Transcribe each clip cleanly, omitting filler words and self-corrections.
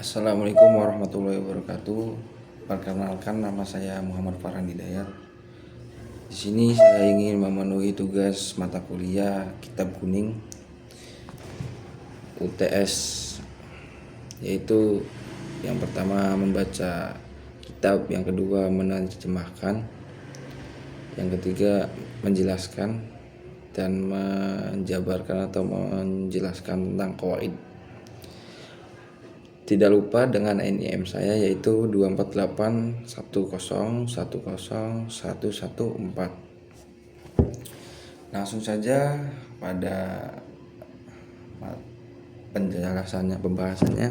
Assalamualaikum warahmatullahi wabarakatuh. Perkenalkan, nama saya Muhammad Farhan Hidayat. Di sini saya ingin memenuhi tugas mata kuliah Kitab Kuning UTS, yaitu yang pertama membaca kitab, yang kedua menerjemahkan, yang ketiga menjelaskan dan menjabarkan atau menjelaskan tentang qawaid. Tidak lupa dengan NIM saya, yaitu 24810101114. Langsung saja pada pembahasannya.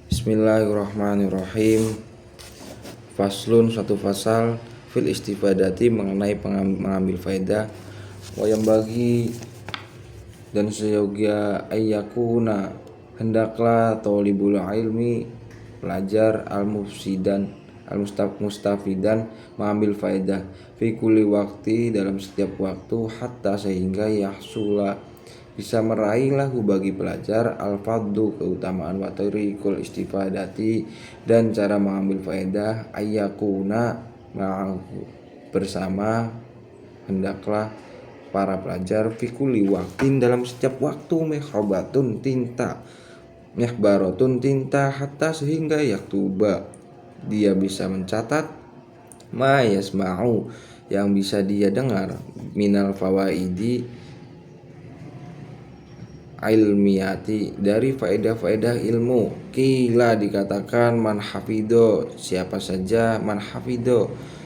Bismillahirrahmanirrahim. Faslun, suatu fasal fil istifadati, mengenai mengambil faedah. Wayam bagi, dan seyogia ayyakuna, hendaklah tolibul ilmi, pelajar, mustafidan, mengambil faedah, fi kulli waktu, dalam setiap waktu, hatta, sehingga yahsula, bisa meraih lahu, bagi pelajar, al-faddu, keutamaan, wa tariqul istifadati, dan cara mengambil faedah, ayyakuna, ma'ahu, bersama, hendaklah para pelajar, fi kulli waktin, dalam setiap waktu, mehrobatun, tinta, mehbarotun, tinta, hatta, sehingga yaktuba, dia bisa mencatat, ma yasma'u, yang bisa dia dengar, minal fawaidi ilmiyati, dari faedah-faedah ilmu. Kila, dikatakan, man hafido, siapa saja,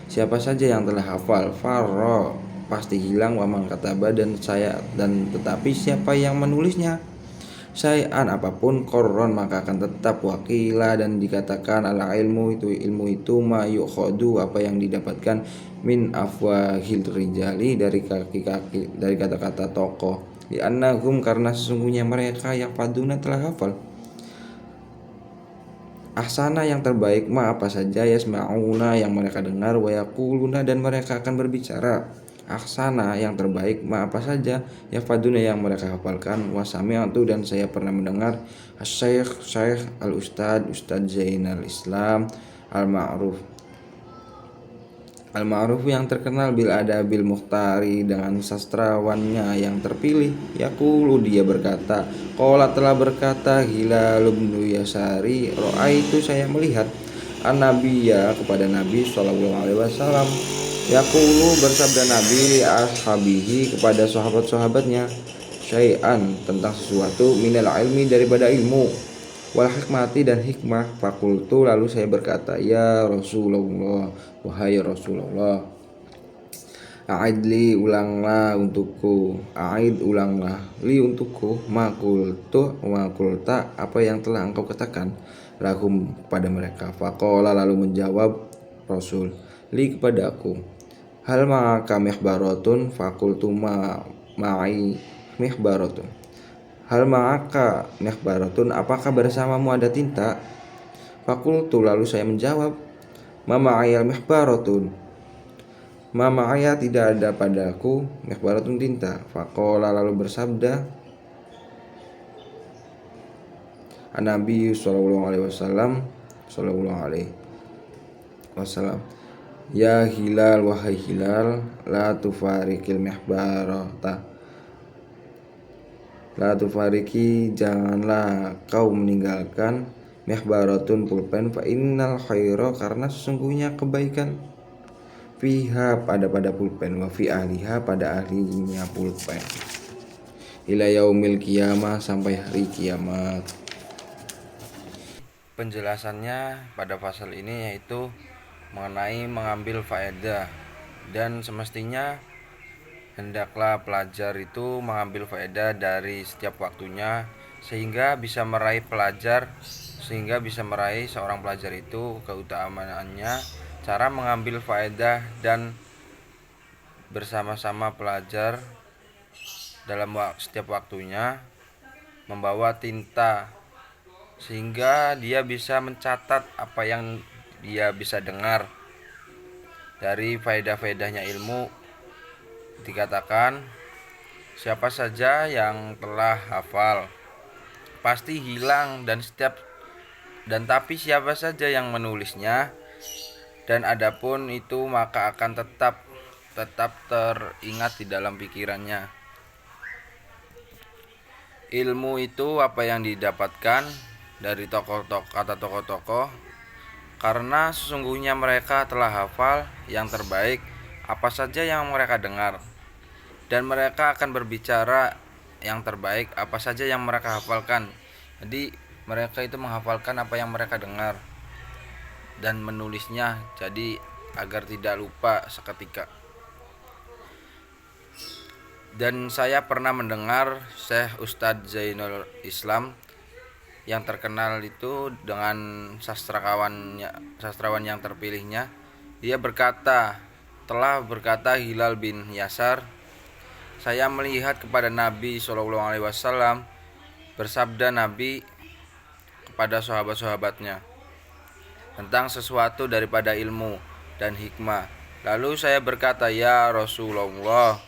siapa saja yang telah hafal, farro, pasti hilang, wa man kataba, dan tetapi siapa yang menulisnya, syai'an, apapun, korron, maka akan tetap, wakila, dan dikatakan, ala ilmu itu ma yukhadu, apa yang didapatkan, min afwahil rijali, dari kata-kata tokoh, di annahum, karena sesungguhnya mereka yang faduna telah hafal, ahsana, yang terbaik, ma apa saja, yasma'una, yang mereka dengar, wa yaquluna, dan mereka akan berbicara, ahsana, yang terbaik, ma apa saja, yafaduna, yang mereka hafalkan, wa sami'tu, dan saya pernah mendengar, Syekh al-Ustad Zainal Islam Al-Ma'ruf, yang terkenal, bil adabil mukhtari, dengan sastrawannya yang terpilih, yaqulu, dia berkata, qala, telah berkata, Hilal bin Yasari, itu saya melihat, an-nabiyya, kepada Nabi sallallahu alaihi wasallam, yaqulu, bersabda Nabi, li ashabihi, kepada sahabat-sahabatnya, syai'an, tentang sesuatu, minal ilmi, daripada ilmu, wal hikmati, dan hikmah. Fakultu, lalu saya berkata, ya Rasulullah, wahai Rasulullah, a'idli, ulanglah untukku, ulanglah li, untukku, makulta, apa yang telah engkau katakan, lahum, kepada mereka. Faqala, lalu menjawab Rasul, li, kepada aku, hal ma'aka mihbaratun, fakultu ma'i mihbaratun, hal ma'aka mihbaratun, apakah bersamamu ada tinta? Fakultu, lalu saya menjawab, ma ma'aya mihbaratun, ma ma'aya, tidak ada padaku, mihbaratun, tinta. Faqala, lalu bersabda Nabi sallallahu alaihi wasallam, ya Hilal, wahai Hilal, la tufarikil mihbarata, la tufariki, janganlah kau meninggalkan, mihbaratun, pulpen, fa innal khaira, karena sesungguhnya kebaikan, fiha, pada pulpen, wa fi ahliha, pada ahlinya pulpen, ila yaumil qiyamah, sampai hari kiamat. Penjelasannya pada pasal ini yaitu mengenai mengambil faedah, dan semestinya hendaklah pelajar itu mengambil faedah dari setiap waktunya, sehingga bisa meraih seorang pelajar itu keutamaannya, cara mengambil faedah, dan bersama-sama pelajar dalam setiap waktunya membawa tinta, sehingga dia bisa mencatat apa yang dia bisa dengar dari faedah-faedahnya ilmu. Dikatakan, siapa saja yang telah hafal, pasti hilang, dan tapi siapa saja yang menulisnya dan adapun itu maka akan tetap teringat di dalam pikirannya. Ilmu itu apa yang didapatkan dari tokoh-tokoh, karena sesungguhnya mereka telah hafal yang terbaik apa saja yang mereka dengar, dan mereka akan berbicara yang terbaik apa saja yang mereka hafalkan. Jadi mereka itu menghafalkan apa yang mereka dengar dan menulisnya, jadi agar tidak lupa seketika. Dan saya pernah mendengar Syekh Ustadz Zainul Islam yang terkenal itu dengan sastrawan yang terpilihnya. Dia telah berkata Hilal bin Yasar, saya melihat kepada Nabi SAW, bersabda Nabi kepada sahabat-sahabatnya tentang sesuatu daripada ilmu dan hikmah. Lalu saya berkata, ya Rasulullah,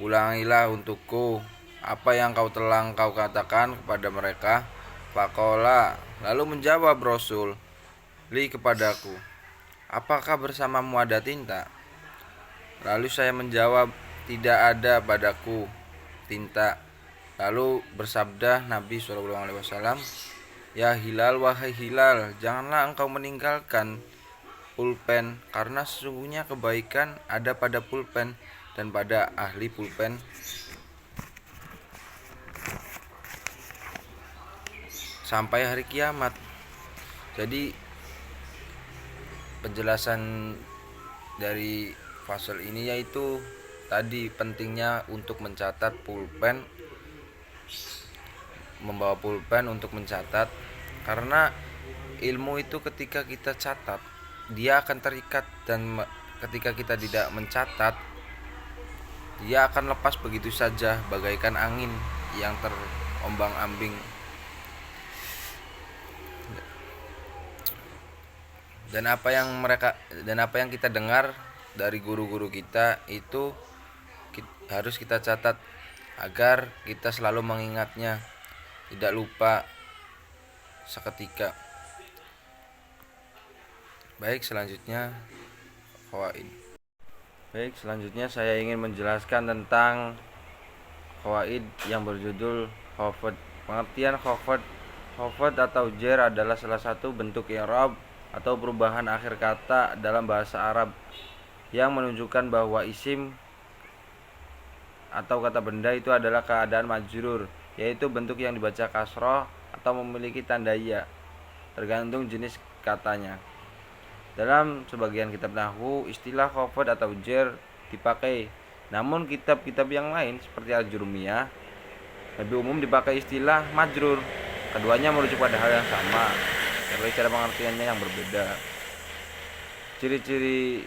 ulangilah untukku apa yang telah kau katakan kepada mereka. Faqala, lalu menjawab Rasul li kepadaku, apakah bersamamu ada tinta? Lalu saya menjawab, tidak ada padaku tinta. Lalu bersabda Nabi SAW, ya Hilal, wahai Hilal, janganlah engkau meninggalkan pulpen, karena sesungguhnya kebaikan ada pada pulpen dan pada ahli pulpen sampai hari kiamat. Jadi penjelasan dari fasal ini yaitu tadi pentingnya untuk mencatat pulpen, membawa pulpen untuk mencatat, karena ilmu itu ketika kita catat dia akan terikat, dan ketika kita tidak mencatat dia akan lepas begitu saja bagaikan angin yang terombang-ambing. Dan apa yang kita dengar dari guru-guru kita itu harus kita catat agar kita selalu mengingatnya, tidak lupa seketika. Baik, selanjutnya saya ingin menjelaskan tentang qawaid yang berjudul khafad. Pengertian khafad atau jar adalah salah satu bentuk i'rab atau perubahan akhir kata dalam bahasa Arab yang menunjukkan bahwa isim atau kata benda itu adalah keadaan majrur, yaitu bentuk yang dibaca kasroh atau memiliki tanda ya, tergantung jenis katanya. Dalam sebagian kitab nahwu, istilah khafad atau jar dipakai, namun kitab-kitab yang lain seperti Al-Jurmiyah lebih umum dipakai istilah majrur. Keduanya merujuk pada hal yang sama, tapi cara pengertiannya yang berbeda. Ciri-ciri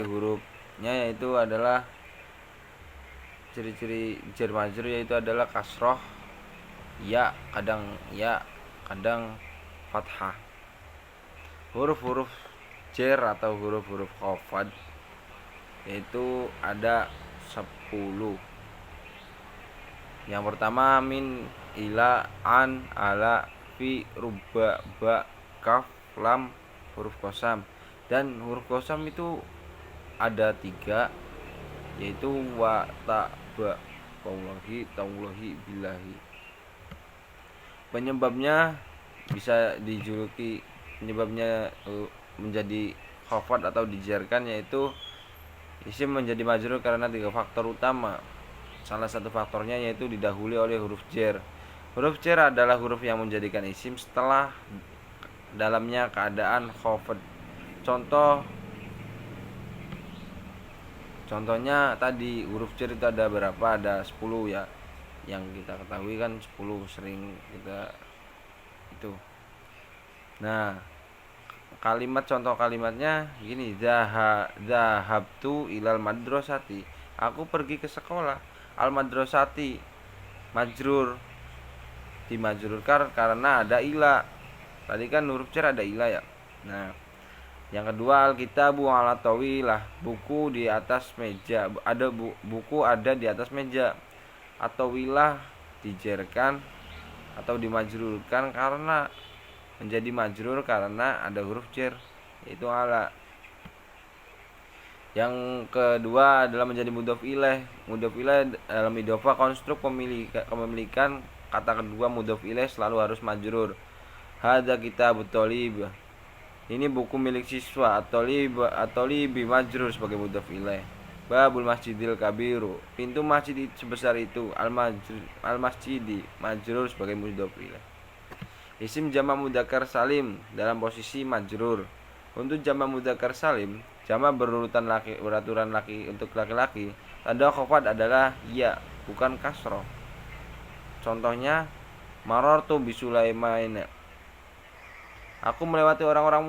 hurufnya yaitu adalah ciri-ciri jar majrur yaitu adalah kasroh, ya kadang fathah. Huruf-huruf jar atau huruf-huruf khafad yaitu ada 10. Yang pertama min, ila, an, ala, fi, ruba, ba, kaf, lam, huruf qasam. Dan huruf qasam itu ada 3, yaitu wa, ta, ba, wallahi, tallahi, billahi. Penyebabnya menjadi khafad atau dijarkan yaitu isim menjadi majrur karena 3 faktor utama. Salah satu faktornya yaitu didahului oleh huruf jar. Huruf jar adalah huruf yang menjadikan isim setelah dalamnya keadaan khafad. Contohnya tadi huruf jar itu ada berapa? Ada 10 ya. Yang kita ketahui kan 10 sering kita itu. Nah, contoh kalimatnya gini, zahabtu ilal madrasati. Aku pergi ke sekolah. Al madrasati majrur, dimajrurkan karena ada ila. Tadi kan huruf jar ada ila ya. Nah, yang kedua al-kitabu ala tawilah, buku di atas meja. Buku ada di atas meja. Atau wilah dijerkan atau dimajrurkan karena menjadi majrur karena ada huruf jer, yaitu ala. Yang kedua adalah menjadi mudhof ilaih. Mudhof ilaih dalam idhofah konstruk kepemilikan kata kedua mudhof ilaih selalu harus majrur. Hadza kitabut thalib. Ini buku milik siswa. At-thalibi majrur sebagai mudhof ilaih. Babul masjidil kabiru. Pintu masjid sebesar itu. Al-masjidi majrur sebagai mudhof ilaih. Isim jamak mudzakkar salim dalam posisi majrur. Untuk jamak mudzakkar salim, jamak beraturan laki untuk laki-laki, tanda khafat adalah ya, bukan kasroh. Contohnya, marartu bisulaimain. Aku melewati orang-orang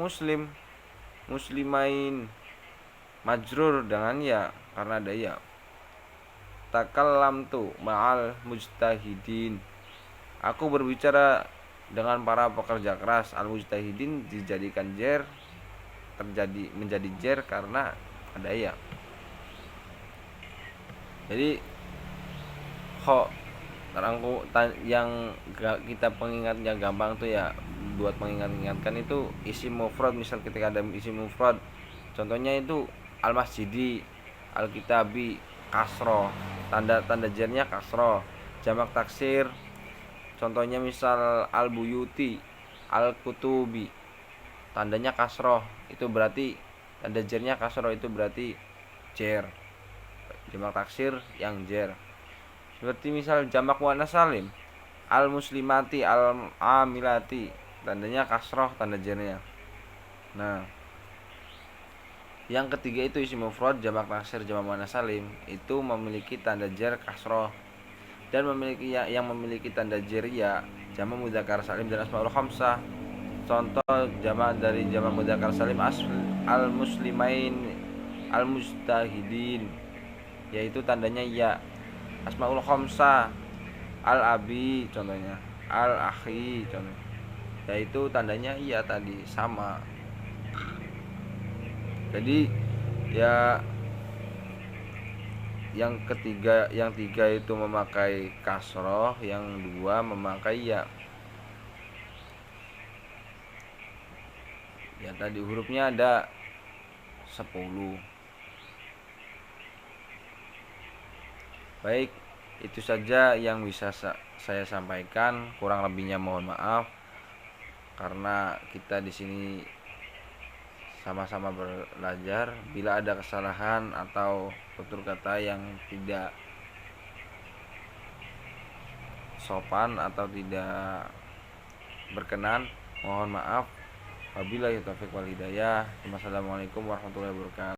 muslimain, majrur dengan ya karena ada ya. Takallamtu ma'al mujtahidin. Aku berbicara dengan para pekerja keras. Al-mujtahidin dijadikan jer, menjadi jer karena ada ya. Jadi yang kita pengingatnya gampang tuh ya, buat mengingatkan itu isim mufrad. Misal ketika ada isim mufrad, contohnya itu al-masjidi, al-kitabi kasroh, tanda jernya kasroh. Jamak taksir, contohnya misal al-buyuti, al-kutubi, tandanya kasroh, itu berarti tanda jernya kasroh, itu berarti jer, jamak taksir yang jer. Seperti misal jamak muannas salim, al-muslimati, al-amilati, tandanya kasroh, tanda jernya. Nah, yang ketiga itu isim mufrad jamak taksir jamak muannas salim itu memiliki tanda jer kasroh dan memiliki yang memiliki tanda jer ya jamak mudzakkar salim dan asmaul khamsah. Contoh jamak dari jamak mudzakkar salim al-muslimain, al-mujtahidin, yaitu tandanya ya. Asmaul khamsah al-abi contohnya, al-akhi contohnya, yaitu tandanya iya tadi sama. Jadi ya yang tiga itu memakai kasroh, yang dua memakai ya. Ya tadi hurufnya ada 10. Baik, itu saja yang bisa saya sampaikan. Kurang lebihnya mohon maaf karena kita di sini sama-sama belajar. Bila ada kesalahan atau tutur kata yang tidak sopan atau tidak berkenan, mohon maaf. Wabillahi taufiq wal hidayah. Wassalamualaikum warahmatullahi wabarakatuh.